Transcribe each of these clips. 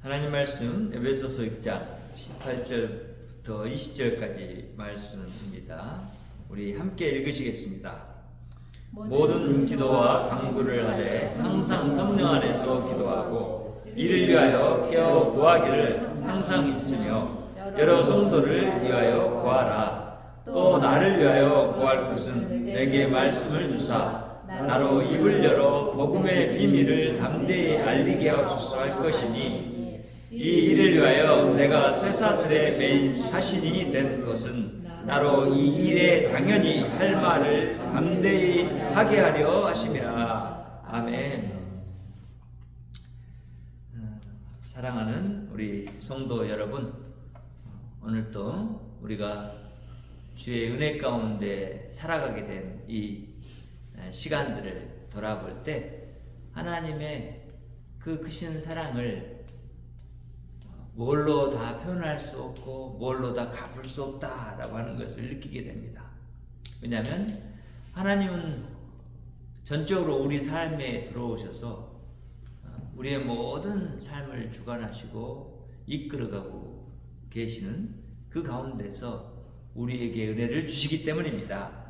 하나님 말씀 에베소서 6장 18절부터 20절까지 말씀입니다. 우리 함께 읽으시겠습니다. 모든 기도와 간구를 하되 항상 성령 안에서 기도하고 이를 위하여 깨어 구하기를 항상 힘쓰며 여러 성도를 위하여 구하라. 또 나를 위하여 구할 것은 내게 말씀을 주사 나로 입을 열어 복음의 비밀을 담대히 알리게 하소서 할 것이니 이 일을 위하여 내가 쇠사슬에 매인 사신이 된 것은 나로 이 일에 당연히 할 말을 담대히 하게 하려 하심이라. 아멘. 사랑하는 우리 성도 여러분, 오늘도 우리가 주의 은혜 가운데 살아가게 된 이 시간들을 돌아볼 때 하나님의 그 크신 사랑을 뭘로 다 표현할 수 없고 뭘로 다 갚을 수 없다라고 하는 것을 느끼게 됩니다. 왜냐하면 하나님은 전적으로 우리 삶에 들어오셔서 우리의 모든 삶을 주관하시고 이끌어가고 계시는 그 가운데서 우리에게 은혜를 주시기 때문입니다.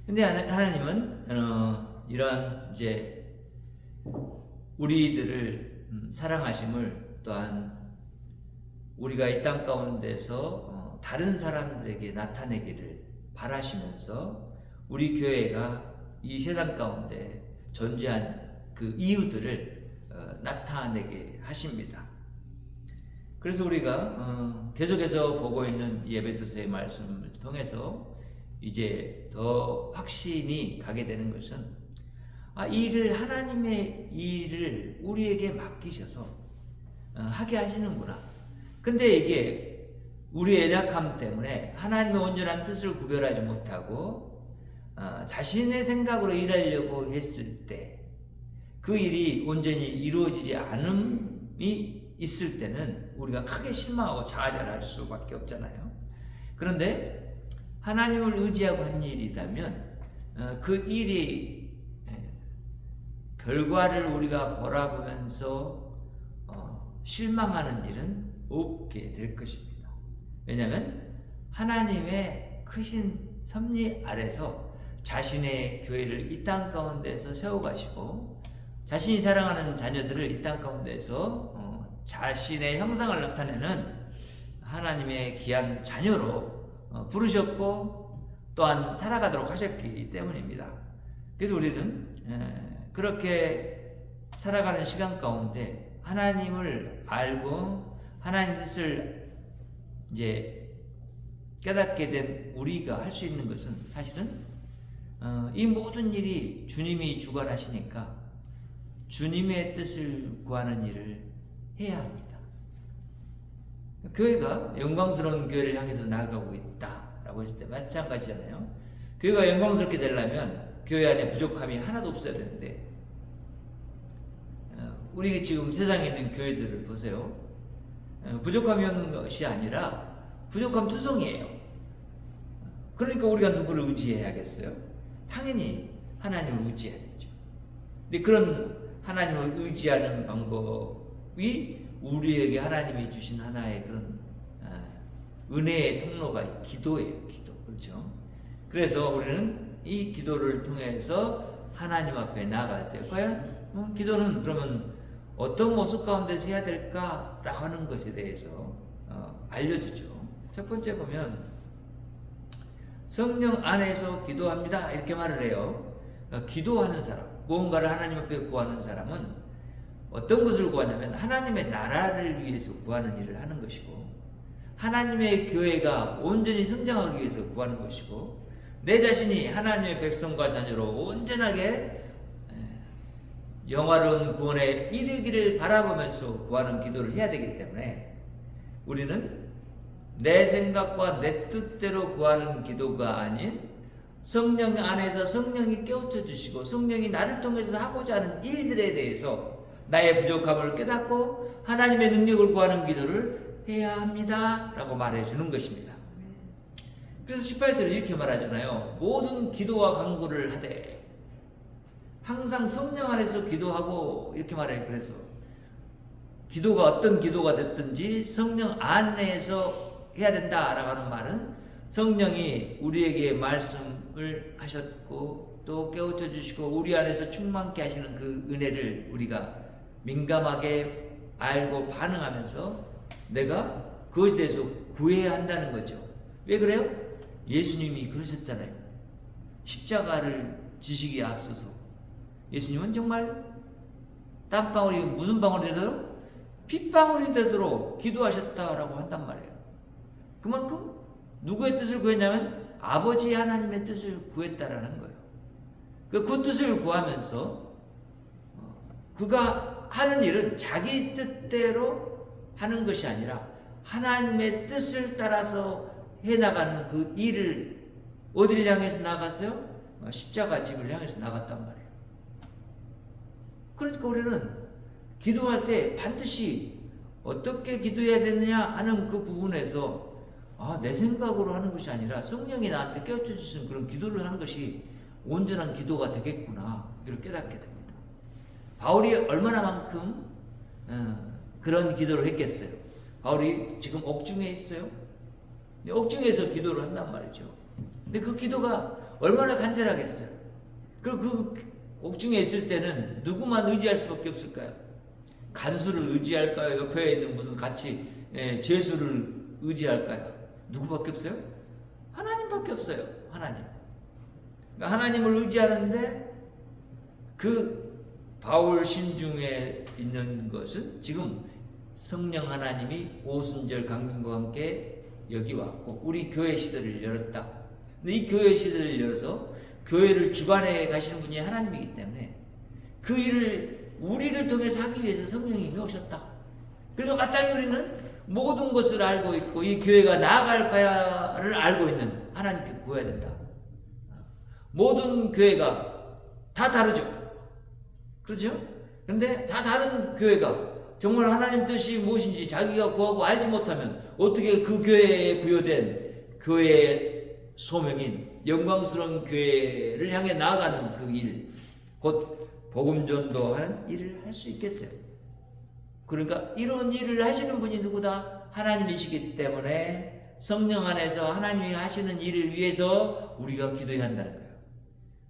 근데 하나님은 이런 이제 우리들을 사랑하심을 또한 우리가 이 땅 가운데서 다른 사람들에게 나타내기를 바라시면서 우리 교회가 이 세상 가운데 존재한 그 이유들을 나타내게 하십니다. 그래서 우리가 계속해서 보고 있는 이 에베소서의 말씀을 통해서 이제 더 확신이 가게 되는 것은 이 일을 하나님의 일을 우리에게 맡기셔서 하게 하시는구나. 근데 이게 우리의 연약함 때문에 하나님의 온전한 뜻을 구별하지 못하고 자신의 생각으로 일하려고 했을 때 그 일이 온전히 이루어지지 않음이 있을 때는 우리가 크게 실망하고 좌절할 수밖에 없잖아요. 그런데 하나님을 의지하고 한 일이라면 그 일이 결과를 우리가 바라보면서 실망하는 일은 없게 될 것입니다. 왜냐하면 하나님의 크신 섭리 아래서 자신의 교회를 이 땅 가운데서 세워가시고 자신이 사랑하는 자녀들을 이 땅 가운데서 자신의 형상을 나타내는 하나님의 귀한 자녀로 부르셨고 또한 살아가도록 하셨기 때문입니다. 그래서 우리는 그렇게 살아가는 시간 가운데 하나님을 알고 하나님 뜻을 이제 깨닫게 된 우리가 할 수 있는 것은 사실은 이 모든 일이 주님이 주관하시니까 주님의 뜻을 구하는 일을 해야 합니다. 교회가 영광스러운 교회를 향해서 나아가고 있다라고 했을 때 마찬가지잖아요. 교회가 영광스럽게 되려면 교회 안에 부족함이 하나도 없어야 되는데 우리 지금 세상에 있는 교회들을 보세요. 부족함이 없는 것이 아니라 부족함 투성이에요. 그러니까 우리가 누구를 의지해야겠어요? 당연히 하나님을 의지해야 되죠. 근데 그런 하나님을 의지하는 방법이 우리에게 하나님이 주신 하나의 그런 은혜의 통로가 기도예요. 기도. 그렇죠? 그래서 우리는 이 기도를 통해서 하나님 앞에 나아갈 때 과연 기도는 그러면 어떤 모습 가운데서 해야 될까라고 하는 것에 대해서 알려주죠. 첫 번째 보면 성령 안에서 기도합니다 이렇게 말을 해요. 기도하는 사람, 무언가를 하나님 앞에 구하는 사람은 어떤 것을 구하냐면 하나님의 나라를 위해서 구하는 일을 하는 것이고 하나님의 교회가 온전히 성장하기 위해서 구하는 것이고 내 자신이 하나님의 백성과 자녀로 온전하게 영화로운 구원에 이르기를 바라보면서 구하는 기도를 해야 되기 때문에 우리는 내 생각과 내 뜻대로 구하는 기도가 아닌 성령 안에서 성령이 깨우쳐 주시고 성령이 나를 통해서 하고자 하는 일들에 대해서 나의 부족함을 깨닫고 하나님의 능력을 구하는 기도를 해야 합니다 라고 말해주는 것입니다. 그래서 18절에 이렇게 말하잖아요. 모든 기도와 간구를 하되 항상 성령 안에서 기도하고 이렇게 말해요. 그래서 기도가 어떤 기도가 됐든지 성령 안에서 해야 된다라고 하는 말은 성령이 우리에게 말씀을 하셨고 또 깨우쳐 주시고 우리 안에서 충만케 하시는 그 은혜를 우리가 민감하게 알고 반응하면서 내가 그것에 대해서 구해야 한다는 거죠. 왜 그래요? 예수님이 그러셨잖아요. 십자가를 지시기에 앞서서 예수님은 정말 땀방울이 무슨 방울이 되도록? 핏방울이 되도록 기도하셨다라고 한단 말이에요. 그만큼 누구의 뜻을 구했냐면 아버지 하나님의 뜻을 구했다라는 거예요. 그 뜻을 구하면서 그가 하는 일은 자기 뜻대로 하는 것이 아니라 하나님의 뜻을 따라서 해나가는 그 일을 어디를 향해서 나갔어요? 십자가 집을 향해서 나갔단 말이에요. 그러니까 우리는 기도할 때 반드시 어떻게 기도해야 되느냐 하는 그 부분에서 내 생각으로 하는 것이 아니라 성령이 나한테 깨우쳐 주신 그런 기도를 하는 것이 온전한 기도가 되겠구나 이걸 깨닫게 됩니다. 바울이 얼마나만큼 그런 기도를 했겠어요. 바울이 지금 옥중에 있어요. 옥중에서 기도를 한단 말이죠. 근데 그 기도가 얼마나 간절하겠어요. 그 옥중에 있을 때는 누구만 의지할 수밖에 없을까요? 간수를 의지할까요? 옆에 있는 무슨 같이 죄수를 의지할까요? 누구밖에 없어요? 하나님밖에 없어요. 하나님. 그러니까 하나님을 의지하는데 그 바울 심중에 있는 것은 지금 성령 하나님이 오순절 강림과 함께 여기 왔고 우리 교회 시대를 열었다. 근데 이 교회 시대를 열어서 교회를 주관해 가시는 분이 하나님이기 때문에 그 일을 우리를 통해서 하기 위해서 성령이 이미 오셨다. 그리고 마땅히 우리는 모든 것을 알고 있고 이 교회가 나아갈 바를 알고 있는 하나님께 구해야 된다. 모든 교회가 다 다르죠. 그렇죠? 그런데 다 다른 교회가 정말 하나님 뜻이 무엇인지 자기가 구하고 알지 못하면 어떻게 그 교회에 부여된 교회의 소명인 영광스러운 교회를 향해 나아가는 그 일, 곧 복음 전도하는 일을 할 수 있겠어요. 그러니까 이런 일을 하시는 분이 누구다? 하나님이시기 때문에 성령 안에서 하나님이 하시는 일을 위해서 우리가 기도해야 한다는 거예요.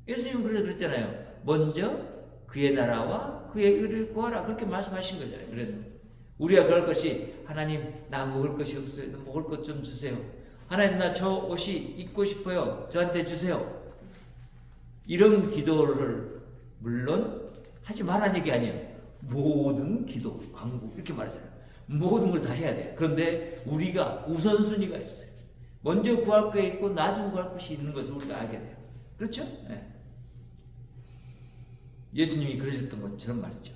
예수님은 그래서 그랬잖아요. 먼저 그의 나라와 그의 의를 구하라. 그렇게 말씀하신 거잖아요. 그래서 우리가 그럴 것이 하나님 나 먹을 것이 없어요. 먹을 것 좀 주세요. 하나님 나 저 옷이 입고 싶어요. 저한테 주세요. 이런 기도를 물론 하지 말라는 얘기 아니에요. 모든 기도, 간구 이렇게 말하잖아요. 모든 걸 다 해야 돼요. 그런데 우리가 우선순위가 있어요. 먼저 구할 게 있고 나중 구할 것이 있는 것을 우리가 알게 돼요. 그렇죠? 네. 예수님이 그러셨던 것처럼 말이죠.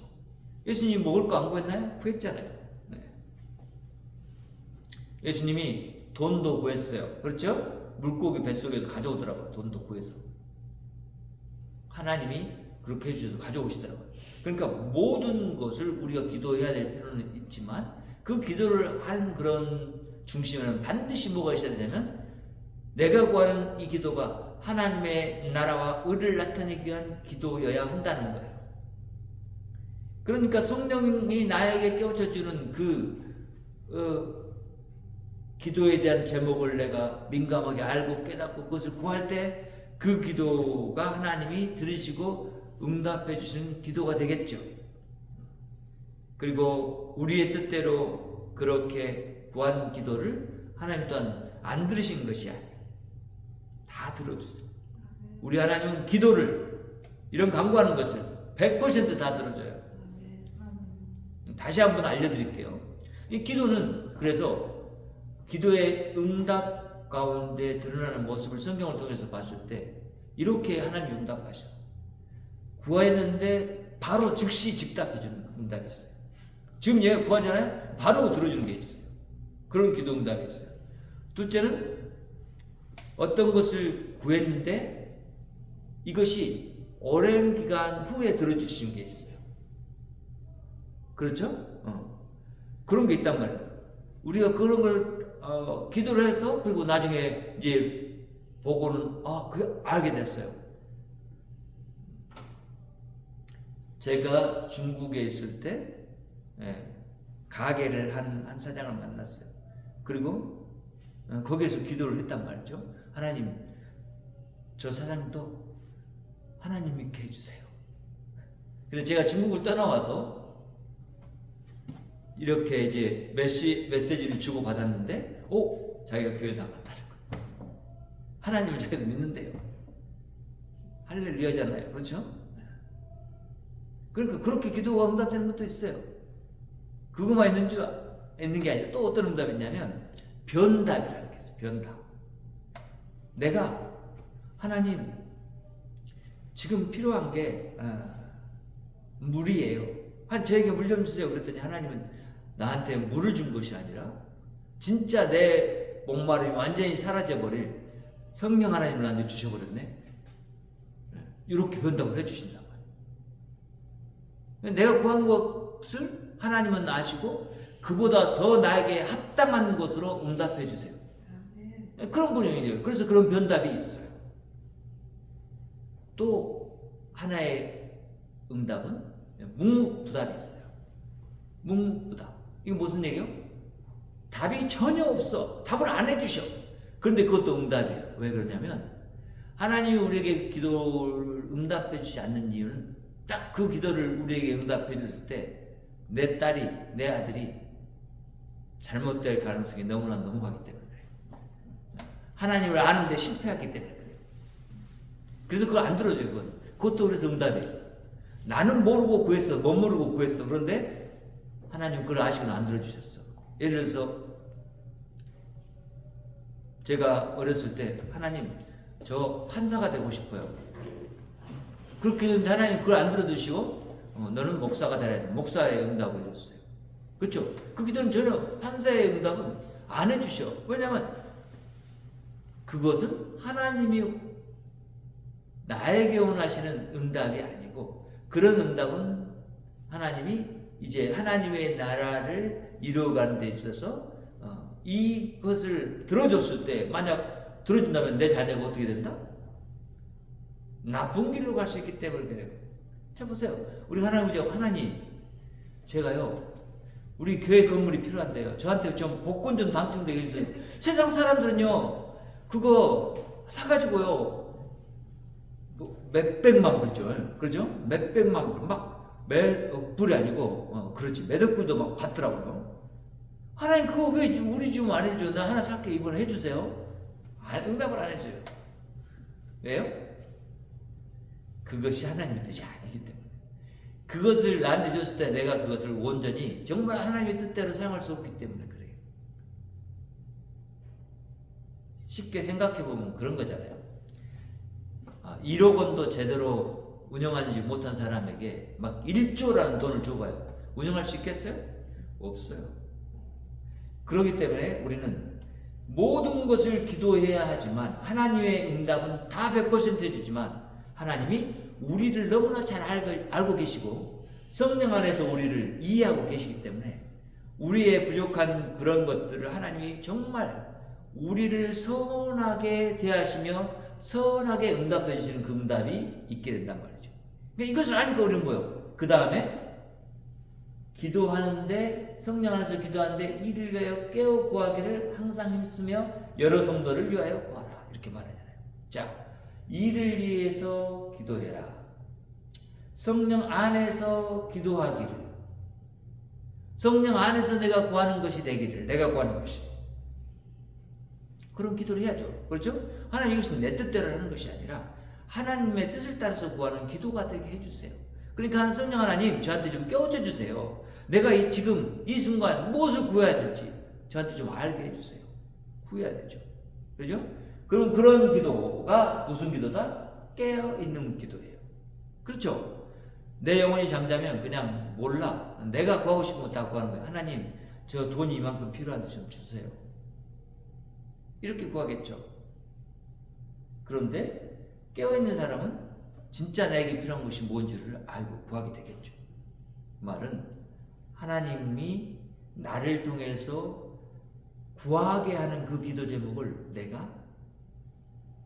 예수님이 먹을 거 안 구했나요? 구했잖아요. 네. 예수님이 돈도 구했어요. 그렇죠? 물고기 뱃속에서 가져오더라고요. 돈도 구해서. 하나님이 그렇게 해주셔서 가져오시더라고요. 그러니까 모든 것을 우리가 기도해야 될 필요는 있지만 그 기도를 하는 그런 중심에는 반드시 뭐가 있어야 되냐면 내가 구하는 이 기도가 하나님의 나라와 의를 나타내기 위한 기도여야 한다는 거예요. 그러니까 성령이 나에게 깨우쳐주는 기도에 대한 제목을 내가 민감하게 알고 깨닫고 그것을 구할 때 그 기도가 하나님이 들으시고 응답해 주시는 기도가 되겠죠. 그리고 우리의 뜻대로 그렇게 구한 기도를 하나님 또한 안 들으신 것이 아니에요. 다 들어주세요. 우리 하나님은 기도를 이런 간구하는 것을 100% 다 들어줘요. 다시 한번 알려드릴게요. 이 기도는 그래서 기도의 응답 가운데 드러나는 모습을 성경을 통해서 봤을 때 이렇게 하나님이 응답하셔. 구했는데 바로 즉시 즉답해주는 응답이 있어요. 지금 얘가 구하잖아요. 바로 들어주는 게 있어요. 그런 기도 응답이 있어요. 둘째는 어떤 것을 구했는데 이것이 오랜 기간 후에 들어주시는 게 있어요. 그렇죠? 그런 게 있단 말이에요. 우리가 그런 걸 기도를 해서 그리고 나중에 이제 보고는 그 알게 됐어요. 제가 중국에 있을 때 가게를 한 사장을 만났어요. 그리고 거기에서 기도를 했단 말이죠. 하나님, 저 사장도 하나님 믿게 해주세요. 근데 제가 중국을 떠나와서 이렇게 이제 메시지를 주고 받았는데, 자기가 교회 나갔다는 거예요. 하나님을 자기도 믿는데요. 할렐루야잖아요. 그렇죠? 그러니까 그렇게 기도가 응답되는 것도 있어요. 그것만 있는 게 아니라 또 어떤 응답이 있냐면 변답이라는 게 있어요. 변답. 내가 하나님 지금 필요한 게 물이에요. 저에게 물 좀 주세요. 그랬더니 하나님은 나한테 물을 준 것이 아니라 진짜 내 목마름이 완전히 사라져버릴 성령 하나님을 나한테 주셔버렸네. 이렇게 변답을 해주신단 말이에요. 내가 구한 것을 하나님은 아시고 그보다 더 나에게 합당한 것으로 응답해 주세요. 그런 분이에요. 그래서 그런 변답이 있어요. 또 하나의 응답은 묵묵부답이 있어요. 묵묵부답. 이게 무슨 얘기예요? 답이 전혀 없어. 답을 안 해주셔. 그런데 그것도 응답이에요. 왜 그러냐면 하나님이 우리에게 기도를 응답해 주지 않는 이유는 딱 그 기도를 우리에게 응답해 줬을 때 내 딸이, 내 아들이 잘못될 가능성이 너무나 높아하기 때문에 그래요. 하나님을 아는데 실패하기 때문에 그래요. 그래서 그걸 안 들어줘요. 그것도 그래서 응답이에요. 나는 모르고 구했어. 못 모르고 구했어. 그런데 하나님 그걸 아시고는 안 들어주셨어. 예를 들어서 제가 어렸을 때 하나님 저 판사가 되고 싶어요. 그렇게 했는데 하나님 그걸 안 들어주시고 너는 목사가 되라 해서 목사의 응답을 해줬어요. 그렇죠? 그 기도는 전혀 판사의 응답은 안 해주셔. 왜냐하면 그것은 하나님이 나에게 원하시는 응답이 아니고 그런 응답은 하나님이 이제 하나님의 나라를 이루어가는 데 있어서 이것을 들어줬을 때 만약 들어준다면 내 자녀가 어떻게 된다? 나쁜 길로 갈 수 있기 때문에 그래요. 자 보세요. 우리 하나님 제가요 우리 교회 건물이 필요한데요. 저한테 좀 복권 좀 당첨되게 해주세요. 세상 사람들은요 그거 사가지고요 몇백만 불죠. 그렇죠? 몇백만 불 막 몇 불이 아니고 그렇지 몇 억 불도 막 받더라고요. 하나님 그거 왜 우리 좀 안 해줘? 나 하나 살게 이번에 해주세요. 응답을 안 해줘요. 왜요? 그것이 하나님의 뜻이 아니기 때문에. 그것을 나한테 줬을 때 내가 그것을 온전히 정말 하나님의 뜻대로 사용할 수 없기 때문에 그래요. 쉽게 생각해보면 그런 거잖아요. 1억 원도 제대로 운영하지 못한 사람에게 막 1조라는 돈을 줘봐요. 운영할 수 있겠어요? 없어요. 그렇기 때문에 우리는 모든 것을 기도해야 하지만 하나님의 응답은 다 100% 해주지만 하나님이 우리를 너무나 잘 알고 계시고 성령 안에서 우리를 이해하고 계시기 때문에 우리의 부족한 그런 것들을 하나님이 정말 우리를 선하게 대하시며 선하게 응답해 주시는 그 응답이 있게 된단 말이죠. 그러니까 이것을 아니까 우리는 뭐예요? 그 다음에 기도하는데 성령 안에서 기도하는데 이를 위하여 깨어 구하기를 항상 힘쓰며 여러 성도를 위하여 구하라 이렇게 말하잖아요. 자, 이를 위해서 기도해라. 성령 안에서 기도하기를. 성령 안에서 내가 구하는 것이 되기를. 내가 구하는 것이. 그런 기도를 해야죠. 그렇죠? 하나님 이것은 내 뜻대로 하는 것이 아니라 하나님의 뜻을 따라서 구하는 기도가 되게 해주세요. 그러니까 성령 하나님 저한테 좀 깨우쳐 주세요. 내가 지금 이 순간 무엇을 구해야 될지 저한테 좀 알게 해주세요. 구해야 되죠. 그렇죠? 그럼 그런 기도가 무슨 기도다? 깨어있는 기도예요. 그렇죠? 내 영혼이 잠자면 그냥 몰라. 내가 구하고 싶은 거 다 구하는 거예요. 하나님 저 돈이 이만큼 필요한데 좀 주세요. 이렇게 구하겠죠. 그런데 깨어있는 사람은 진짜 나에게 필요한 것이 뭔지를 알고 구하게 되겠죠. 그 말은 하나님이 나를 통해서 구하게 하는 그 기도 제목을 내가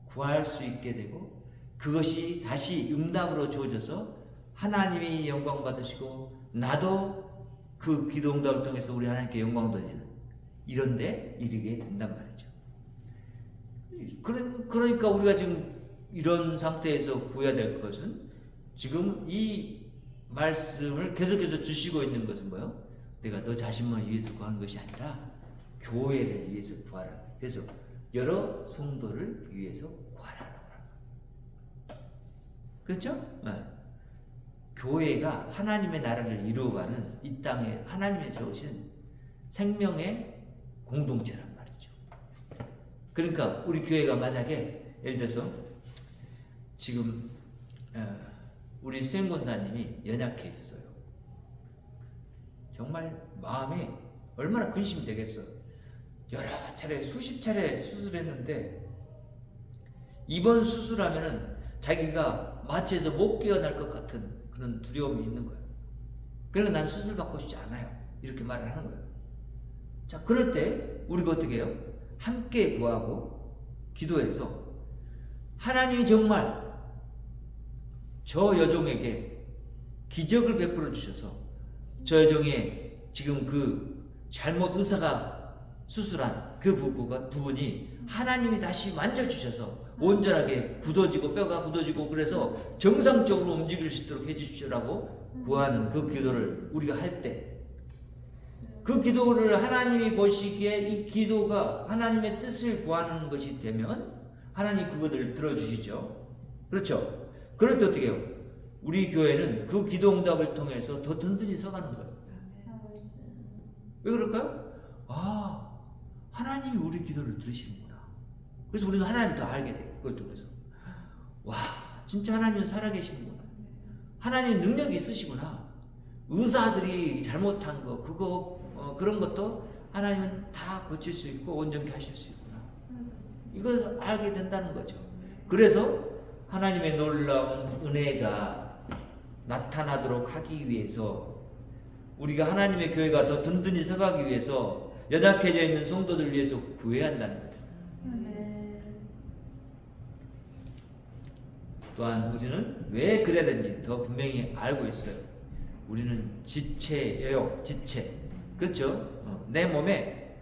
구할 수 있게 되고 그것이 다시 응답으로 주어져서 하나님이 영광 받으시고 나도 그 기도 응답을 통해서 우리 하나님께 영광 돌리는 이런 데 이르게 된단 말이죠. 그러니까 우리가 지금 이런 상태에서 구해야 될 것은 지금 이 말씀을 계속해서 주시고 있는 것은 뭐예요? 내가 너 자신만 위해서 구하는 것이 아니라 교회를 위해서 구하라. 그래서 여러 성도를 위해서 구하라는 거예요. 그렇죠? 네. 교회가 하나님의 나라를 이루어가는 이 땅에 하나님이 세우신 생명의 공동체란 말이죠. 그러니까 우리 교회가 만약에 예를 들어서 지금 우리 수행권사님이 연약해 있어요. 정말 마음에 얼마나 근심이 되겠어. 여러 차례 수십 차례 수술했는데 이번 수술하면은 자기가 마취해서 못 깨어날 것 같은 그런 두려움이 있는 거예요. 그러니까 난 수술 받고 싶지 않아요. 이렇게 말을 하는 거예요. 자, 그럴 때 우리가 어떻게 해요? 함께 구하고 기도해서 하나님이 정말 저 여종에게 기적을 베풀어 주셔서 저 여종의 지금 그 잘못 의사가 수술한 그 부분이 하나님이 다시 만져주셔서 온전하게 굳어지고 뼈가 굳어지고 그래서 정상적으로 움직일 수 있도록 해주십시오라고 구하는 그 기도를 우리가 할 때 그 기도를 하나님이 보시기에 이 기도가 하나님의 뜻을 구하는 것이 되면 하나님이 그것을 들어주시죠. 그렇죠? 그럴 때 어떻게 해요? 우리 교회는 그 기도 응답을 통해서 더 든든히 서가는 거예요. 왜 그럴까요? 아, 하나님이 우리 기도를 들으시는구나. 그래서 우리는 하나님을 더 알게 돼요. 그걸 통해서. 와, 진짜 하나님은 살아계시는구나. 하나님의 능력이 있으시구나. 의사들이 잘못한 거, 그런 것도 하나님은 다 고칠 수 있고 온전케 하실 수 있구나. 이걸 알게 된다는 거죠. 그래서 하나님의 놀라운 은혜가 나타나도록 하기 위해서 우리가 하나님의 교회가 더 든든히 서가기 위해서 연약해져 있는 성도들을 위해서 구해야 한다는 거예요. 또한 우리는 왜 그래야 되는지 더 분명히 알고 있어요. 우리는 지체예요. 지체. 그렇죠? 내 몸에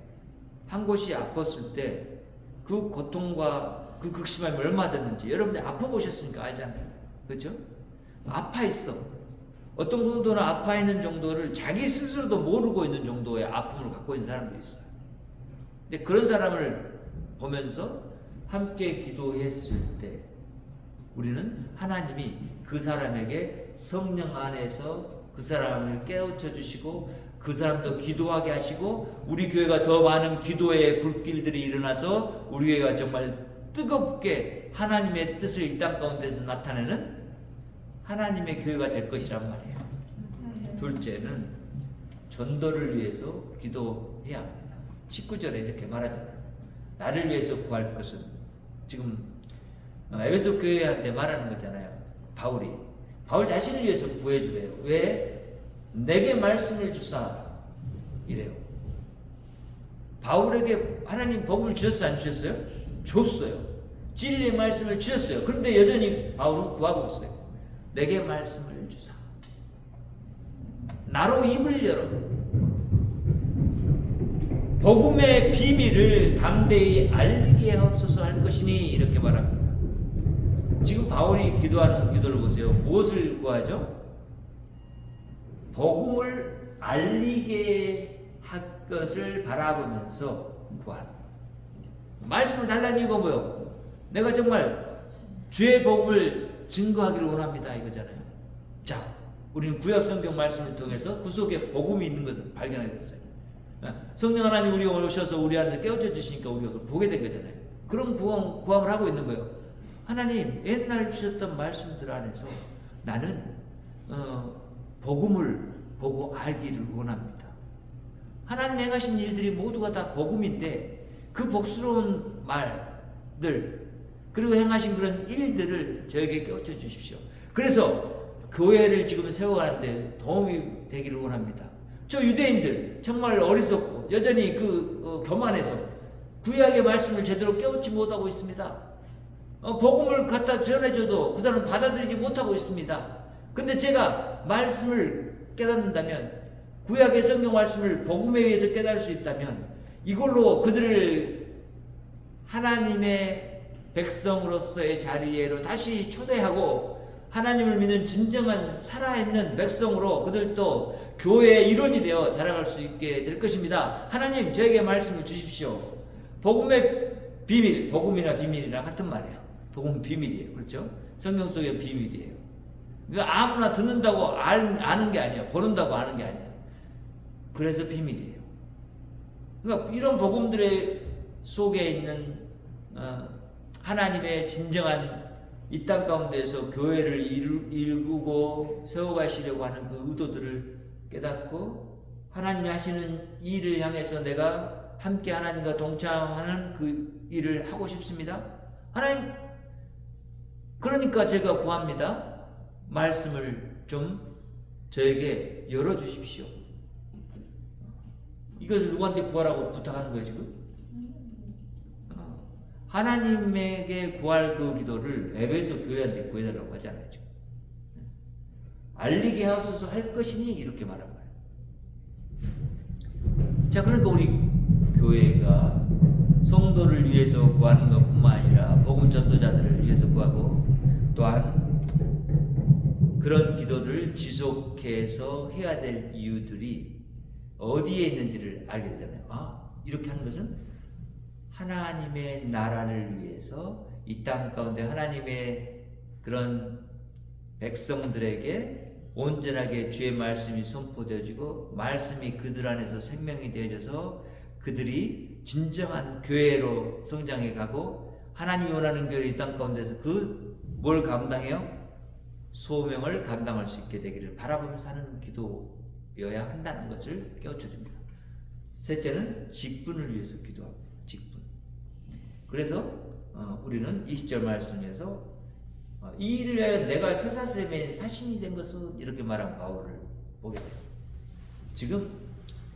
한 곳이 아팠을 때 그 고통과 그 극심함이 얼마나 됐는지 여러분들 아파보셨으니까 알잖아요. 그렇죠? 아파 있어. 어떤 정도는 아파 있는 정도를 자기 스스로도 모르고 있는 정도의 아픔을 갖고 있는 사람도 있어요. 근데 그런 사람을 보면서 함께 기도했을 때 우리는 하나님이 그 사람에게 성령 안에서 그 사람을 깨우쳐 주시고 그 사람도 기도하게 하시고 우리 교회가 더 많은 기도의 불길들이 일어나서 우리 교회가 정말 뜨겁게 하나님의 뜻을 이 땅 가운데서 나타내는 하나님의 교회가 될 것이란 말이에요. 둘째는 전도를 위해서 기도해야 합니다. 19절에 이렇게 말하잖아요. 나를 위해서 구할 것은 지금 에베소 교회한테 말하는 거잖아요. 바울 자신을 위해서 구해주래요. 왜? 내게 말씀을 주사 이래요. 바울에게 하나님 복음을 주셨어요? 안 주셨어요? 줬어요. 진리의 말씀을 주셨어요. 그런데 여전히 바울은 구하고 있어요. 내게 말씀을 주사. 나로 입을 열어. 복음의 비밀을 담대히 알리게 하옵소서 할 것이니 이렇게 말합니다. 지금 바울이 기도하는 기도를 보세요. 무엇을 구하죠? 복음을 알리게 할 것을 바라보면서 구하는. 말씀을 달라는 이유가 뭐예요? 내가 정말 주의 복음을 증거하기를 원합니다 이거잖아요. 자, 우리는 구약 성경 말씀을 통해서 구속의 복음이 있는 것을 발견하게 됐어요. 성령 하나님 우리 오셔서 우리 안에서 깨우쳐 주시니까 우리가 그걸 보게 된 거잖아요. 그런 구함을 하고 있는 거예요. 하나님 옛날 주셨던 말씀들 안에서 나는 복음을 보고 알기를 원합니다. 하나님 행하신 일들이 모두가 다 복음인데 그 복스러운 말들 그리고 행하신 그런 일들을 저에게 깨우쳐 주십시오. 그래서 교회를 지금 세워가는데 도움이 되기를 원합니다. 저 유대인들 정말 어리석고 여전히 교만해서 구약의 말씀을 제대로 깨우치 못하고 있습니다. 복음을 갖다 전해줘도 그 사람은 받아들이지 못하고 있습니다. 근데 제가 말씀을 깨닫는다면 구약의 성경 말씀을 복음에 의해서 깨달을 수 있다면 이걸로 그들을 하나님의 백성으로서의 자리에로 다시 초대하고 하나님을 믿는 진정한 살아있는 백성으로 그들도 교회의 일원이 되어 자라갈 수 있게 될 것입니다. 하나님 저에게 말씀을 주십시오. 복음의 비밀, 복음이나 비밀이랑 같은 말이에요. 복음은 비밀이에요. 그렇죠? 성경 속의 비밀이에요. 그러니까 아무나 듣는다고 아는 게 아니에요. 보는다고 아는 게 아니에요. 그래서 비밀이에요. 그러니까 이런 복음들의 속에 있는 하나님의 진정한 이 땅 가운데서 교회를 일구고 세워가시려고 하는 그 의도들을 깨닫고 하나님이 하시는 일을 향해서 내가 함께 하나님과 동참하는 그 일을 하고 싶습니다. 하나님, 그러니까 제가 구합니다. 말씀을 좀 저에게 열어주십시오. 이것을 누구한테 구하라고 부탁하는 거예요 지금? 하나님에게 구할 그 기도를 에베소 교회한테 구해달라고 하잖아요 지금. 알리게 하옵소서 할 것이니 이렇게 말한 거예요. 자, 그러니까 우리 교회가 성도를 위해서 구하는 것뿐만 아니라 복음 전도자들을 위해서 구하고 또한 그런 기도를 지속해서 해야 될 이유들이 어디에 있는지를 알게 되잖아요. 이렇게 하는 것은 하나님의 나라를 위해서 이 땅 가운데 하나님의 그런 백성들에게 온전하게 주의 말씀이 선포되어지고 말씀이 그들 안에서 생명이 되어져서 그들이 진정한 교회로 성장해 가고 하나님이 원하는 교회 이 땅 가운데서 뭘 감당해요? 소명을 감당할 수 있게 되기를 바라보면서 하는 기도여야 한다는 것을 깨우쳐줍니다. 셋째는 직분을 위해서 기도합니다. 직분. 그래서 우리는 20절 말씀에서 이 일을 위하여 내가 쇠사슬에 매인 사신이 된 것은 이렇게 말한 바울을 보게 돼요. 지금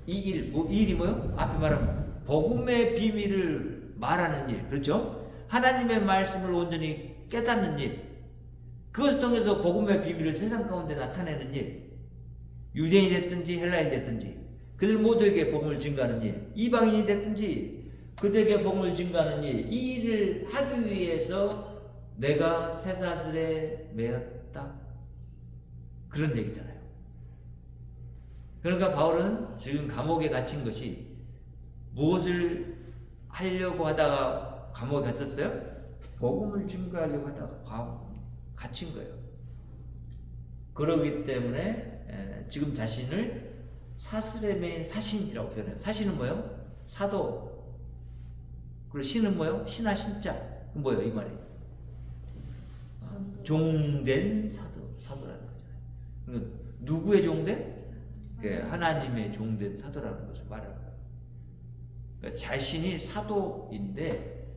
이 일이 뭐요? 앞에 말한 복음의 비밀을 말하는 일, 그렇죠? 하나님의 말씀을 온전히 깨닫는 일, 그것을 통해서 복음의 비밀을 세상 가운데 나타내는 일, 유대인이 됐든지 헬라인이 됐든지 그들 모두에게 복음을 증거하는 일, 이방인이 됐든지 그들에게 복음을 증거하는 일, 이 일을 하기 위해서 내가 쇠사슬에 매였다. 그런 얘기잖아요. 그러니까 바울은 지금 감옥에 갇힌 것이 무엇을 하려고 하다가 감옥에 갇혔어요? 복음을 증거하려고 하다가 갇힌 거예요. 그러기 때문에 지금 자신을 사슬에 매인 사신이라고 표현해요. 사신은 뭐예요? 사도. 그리고 신은 뭐예요? 신하 신자. 그 뭐예요? 이 말이? 종된 사도라는 거잖아요. 누구의 종된? 하나님의 종된 사도라는 것을 말하는 거예요. 그러니까 자신이 사도인데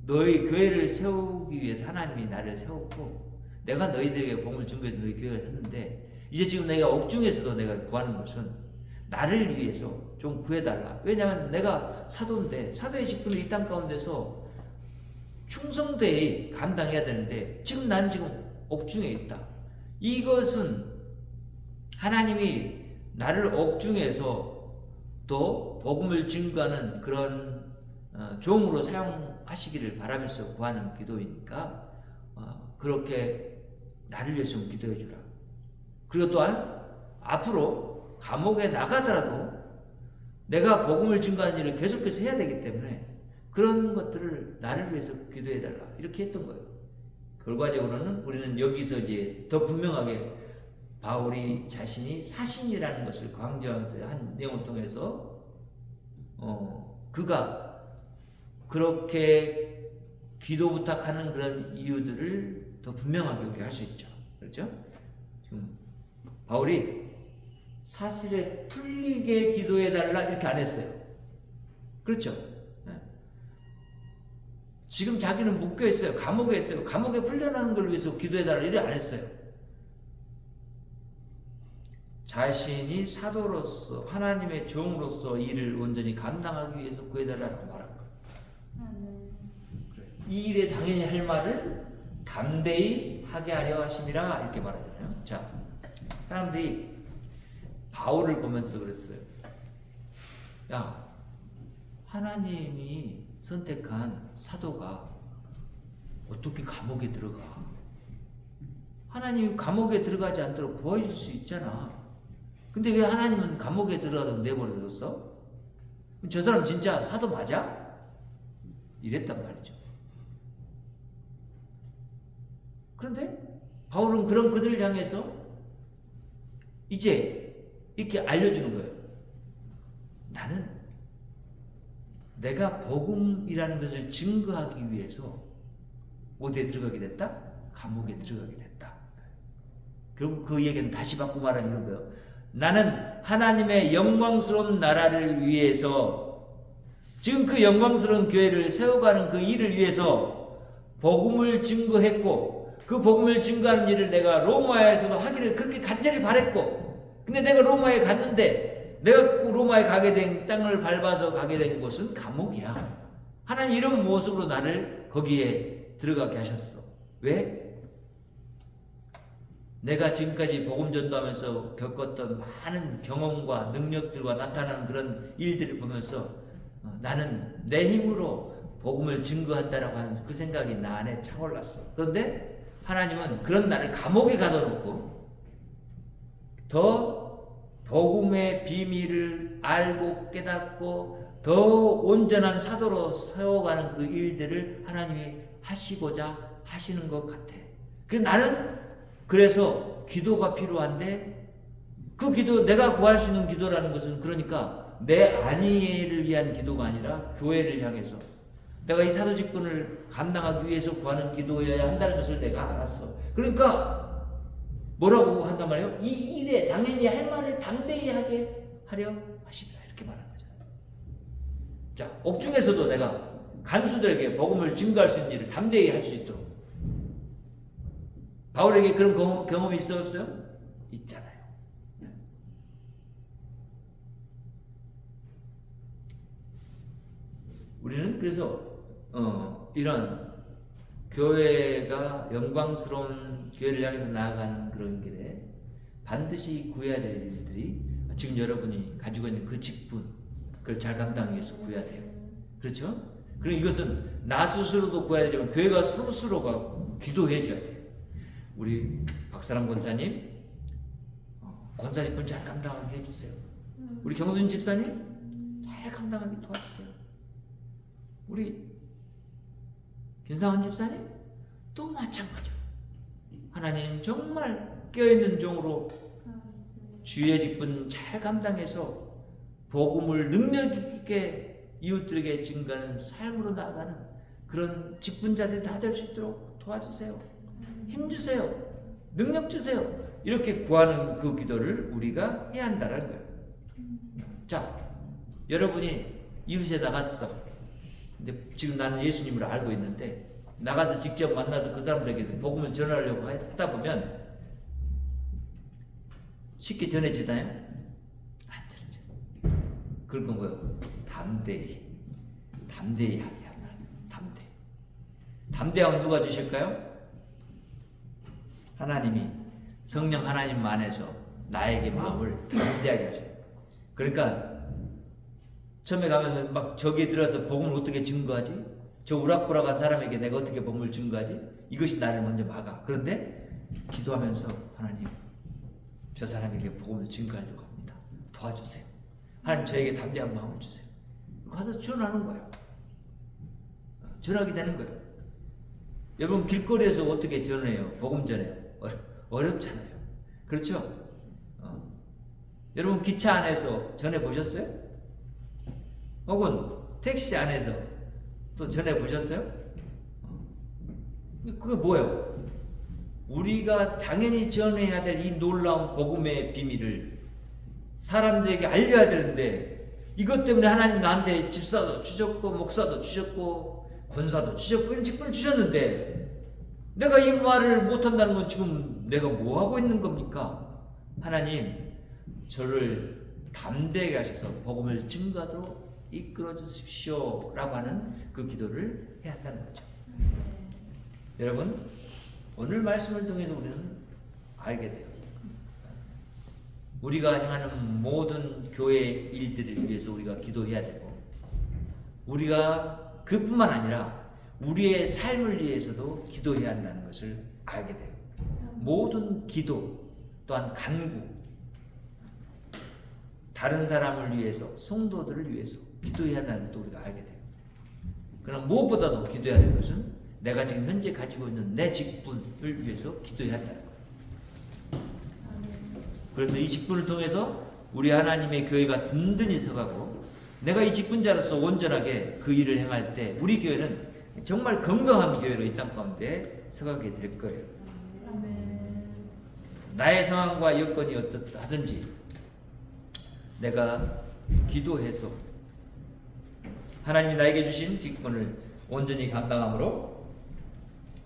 너희 교회를 세우기 위해서 하나님이 나를 세웠고 내가 너희들에게 복음을 증거해서 너희 교회를 했는데 이제 지금 내가 옥중에서도 내가 구하는 것은 나를 위해서 좀 구해달라. 왜냐하면 내가 사도인데 사도의 직분을 이 땅 가운데서 충성되이 감당해야 되는데 지금 난 지금 옥중에 있다. 이것은 하나님이 나를 옥중에서 또 복음을 증거하는 그런 종으로 사용하시기를 바라면서 구하는 기도이니까 그렇게 나를 위해서 좀 기도해 주라. 그리고 또한 앞으로 감옥에 나가더라도 내가 복음을 증거하는 일을 계속해서 해야 되기 때문에 그런 것들을 나를 위해서 기도해 달라. 이렇게 했던 거예요. 결과적으로는 우리는 여기서 이제 더 분명하게 바울이 자신이 사신이라는 것을 강조하면서 한 내용을 통해서 그가 그렇게 기도 부탁하는 그런 이유들을 더 분명하게 우리가 할 수 있죠. 그렇죠? 지금 바울이 사슬에 풀리게 기도해달라 이렇게 안 했어요. 그렇죠? 네. 지금 자기는 묶여있어요. 감옥에 있어요. 감옥에 풀려나는 걸 위해서 기도해달라 이렇게 안 했어요. 자신이 사도로서 하나님의 종으로서 일을 온전히 감당하기 위해서 구해달라고 말한 거예요. 이 일에 당연히 할 말을 담대히 하게 하려 하심이라 이렇게 말하잖아요. 자, 사람들이 바울을 보면서 그랬어요. 야, 하나님이 선택한 사도가 어떻게 감옥에 들어가? 하나님이 감옥에 들어가지 않도록 구해줄 수 있잖아. 근데 왜 하나님은 감옥에 들어가서 내버려뒀어? 저 사람 진짜 사도 맞아? 이랬단 말이죠. 그런데 바울은 그런 그들을 향해서 이제 이렇게 알려주는 거예요. 나는 내가 복음이라는 것을 증거하기 위해서 어디에 들어가게 됐다? 감옥에 들어가게 됐다. 결국 그 얘기는 다시 바꾸고 말하면 이런 거예요. 나는 하나님의 영광스러운 나라를 위해서, 지금 그 영광스러운 교회를 세워가는 그 일을 위해서 복음을 증거했고, 그 복음을 증거하는 일을 내가 로마에서도 하기를 그렇게 간절히 바랬고, 근데 내가 로마에 갔는데, 내가 로마에 가게 된, 땅을 밟아서 가게 된 곳은 감옥이야. 하나님 이런 모습으로 나를 거기에 들어가게 하셨어. 왜? 내가 지금까지 복음 전도하면서 겪었던 많은 경험과 능력들과 나타나는 그런 일들을 보면서 나는 내 힘으로 복음을 증거한다라고 하는 그 생각이 나 안에 차올랐어. 그런데 하나님은 그런 나를 감옥에 가둬놓고 더 복음의 비밀을 알고 깨닫고 더 온전한 사도로 세워가는 그 일들을 하나님이 하시고자 하시는 것 같아. 그래서 나는 그래서 기도가 필요한데, 그 기도, 내가 구할 수 있는 기도라는 것은 그러니까 내 안위를 위한 기도가 아니라 교회를 향해서 내가 이 사도 직분을 감당하기 위해서 구하는 기도여야 한다는 것을 내가 알았어. 그러니까 뭐라고 한단 말이에요? 이 일에 당연히 할 말을 담대히 하게 하려 하십니다. 이렇게 말하는 거잖아요. 자, 옥중에서도 내가 간수들에게 복음을 증거할 수 있는 일을 담대히 할 수 있도록. 바울에게 그런 경험이 있어요, 없어요? 있잖아요. 우리는 그래서 이런 교회가 영광스러운 교회를 향해서 나아가는 그런 길에 반드시 구해야 될 일들이 지금 여러분이 가지고 있는 그 직분, 그걸 잘 감당하기 위해서 구해야 돼요. 그렇죠? 그리고 이것은 나 스스로도 구해야 되지만 교회가 스스로가 기도해 줘야 돼요. 우리 박사람 권사님 권사 직분 잘 감당하게 해주세요. 우리 경순 집사님 잘 감당하게 도와주세요. 우리 김상은 집사님 또 마찬가지로 하나님 정말 깨어있는 종으로 주의 직분 잘 감당해서 복음을 능력 있게 이웃들에게 증거하는 삶으로 나아가는 그런 직분자들이 다 될 수 있도록 도와주세요. 힘주세요. 능력 주세요. 이렇게 구하는 그 기도를 우리가 해야 한다는 거예요. 자, 여러분이 이웃에 나갔어. 근데 지금 나는 예수님을 알고 있는데 나가서 직접 만나서 그 사람들에게 복음을 전하려고 하다 보면 쉽게 전해지나요? 안 전해져. 그런 건 뭐예요? 담대히 하게 한다. 담대함은 누가 주실까요? 하나님이, 성령 하나님 안에서 나에게 마음을 담대하게 하셔요. 그러니까 처음에 가면 막 저기에 들어서 복음을 어떻게 증거하지? 저 우락부락한 사람에게 내가 어떻게 복음을 증거하지? 이것이 나를 먼저 막아. 그런데 기도하면서 하나님, 저 사람에게 복음을 증거하려고 합니다. 도와주세요. 하나님 저에게 담대한 마음을 주세요. 가서 전하는 거예요. 전하게 되는 거예요. 여러분 길거리에서 어떻게 전해요? 복음 전해요? 어렵잖아요. 그렇죠? 여러분 기차 안에서 전해 보셨어요? 혹은 택시 안에서 또 전해 보셨어요? 그게 뭐예요? 우리가 당연히 전해야 될 이 놀라운 복음의 비밀을 사람들에게 알려야 되는데 이것 때문에 하나님 나한테 집사도 주셨고 목사도 주셨고 권사도 주셨고 이런 직분을 주셨는데 내가 이 말을 못한다는 건 지금 내가 뭐하고 있는 겁니까? 하나님 저를 담대하게 하셔서 복음을 증거하도록 이끌어 주십시오 라고 하는 그 기도를 해야 한다는 거죠. 여러분 오늘 말씀을 통해서 우리는 알게 돼요. 우리가 행하는 모든 교회 일들을 위해서 우리가 기도해야 되고, 우리가 그뿐만 아니라 우리의 삶을 위해서도 기도해야 한다는 것을 알게 돼요. 모든 기도 또한 간구, 다른 사람을 위해서, 성도들을 위해서 기도해야 한다는 것도 우리가 알게 돼요. 그럼 무엇보다도 기도해야 될 것은 내가 지금 현재 가지고 있는 내 직분을 위해서 기도해야 한다는 거예요. 그래서 이 직분을 통해서 우리 하나님의 교회가 든든히 서가고, 내가 이 직분자로서 온전하게 그 일을 행할 때 우리 교회는 정말 건강한 교회로 이 땅 가운데 서가게 될 거예요. 나의 상황과 여건이 어떻다 하든지 내가 기도해서 하나님이 나에게 주신 직분을 온전히 감당함으로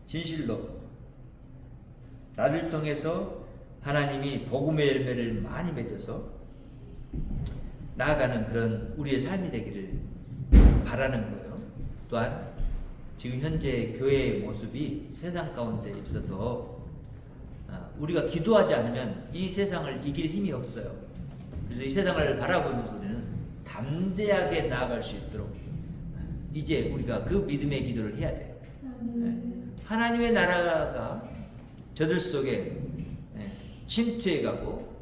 진실로 나를 통해서 하나님이 복음의 열매를 많이 맺어서 나아가는 그런 우리의 삶이 되기를 바라는 거예요. 또한 지금 현재 교회의 모습이 세상 가운데 있어서 우리가 기도하지 않으면 이 세상을 이길 힘이 없어요. 그래서 이 세상을 바라보면서 우리는 담대하게 나아갈 수 있도록 이제 우리가 그 믿음의 기도를 해야 돼요. 하나님의 나라가 저들 속에 침투해가고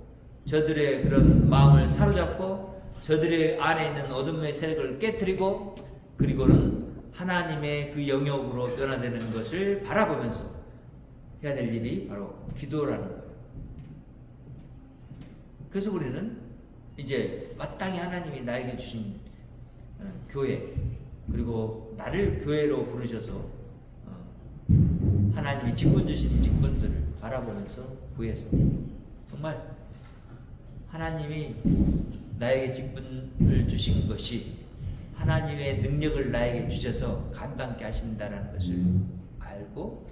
저들의 그런 마음을 사로잡고 저들의 안에 있는 어둠의 세력을 깨뜨리고, 그리고는 하나님의 그 영역으로 변화되는 것을 바라보면서 해야 될 일이 바로 기도라는 거예요. 그래서 우리는 이제 마땅히 하나님이 나에게 주신 교회, 그리고 나를 교회로 부르셔서 하나님이 직분 주신 직분들을 바라보면서 구해서 정말 하나님이 나에게 직분을 주신 것이 하나님의 능력을 나에게 주셔서 감당케 하신다는 것을 알고,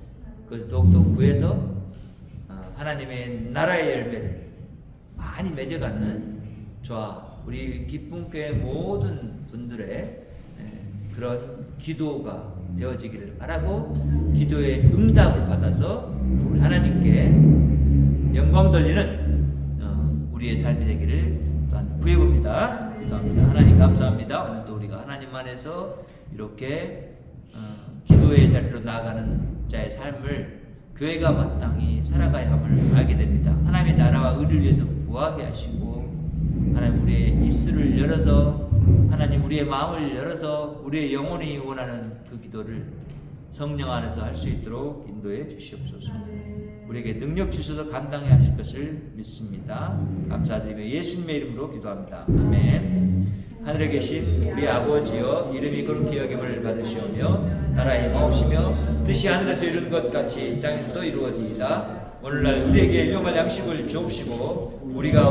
그래서 더욱더 구해서 하나님의 나라의 열매를 많이 맺어가는 저와 우리 기쁨교회 모든 분들의 그런 기도가 되어지기를 바라고, 기도의 응답을 받아서 우리 하나님께 영광 돌리는 우리의 삶이 되기를 또한 구해봅니다. 기도합니다. 하나님 감사합니다. 오늘도 우리가 하나님 안에서 이렇게 기도의 자리로 나아가는 자의 삶을 교회가 마땅히 살아가야 함을 알게 됩니다. 하나님의 나라와 의를 위해서 구하게 하시고, 하나님 우리의 입술을 열어서, 하나님 우리의 마음을 열어서 우리의 영혼이 원하는 그 기도를 성령 안에서 할 수 있도록 인도해 주시옵소서. 우리에게 능력 주셔서 감당해 하실 것을 믿습니다. 감사드리며 예수님의 이름으로 기도합니다. 아멘. 하늘에 계신 우리 아버지여, 이름이 거룩히 여김을 받으시오며 나라의 임하오시며 뜻이 하늘에서 이룬 것 같이 땅에서도 이루어지이다. 오늘날 우리에게 일용할 양식을 주옵시고, 우리가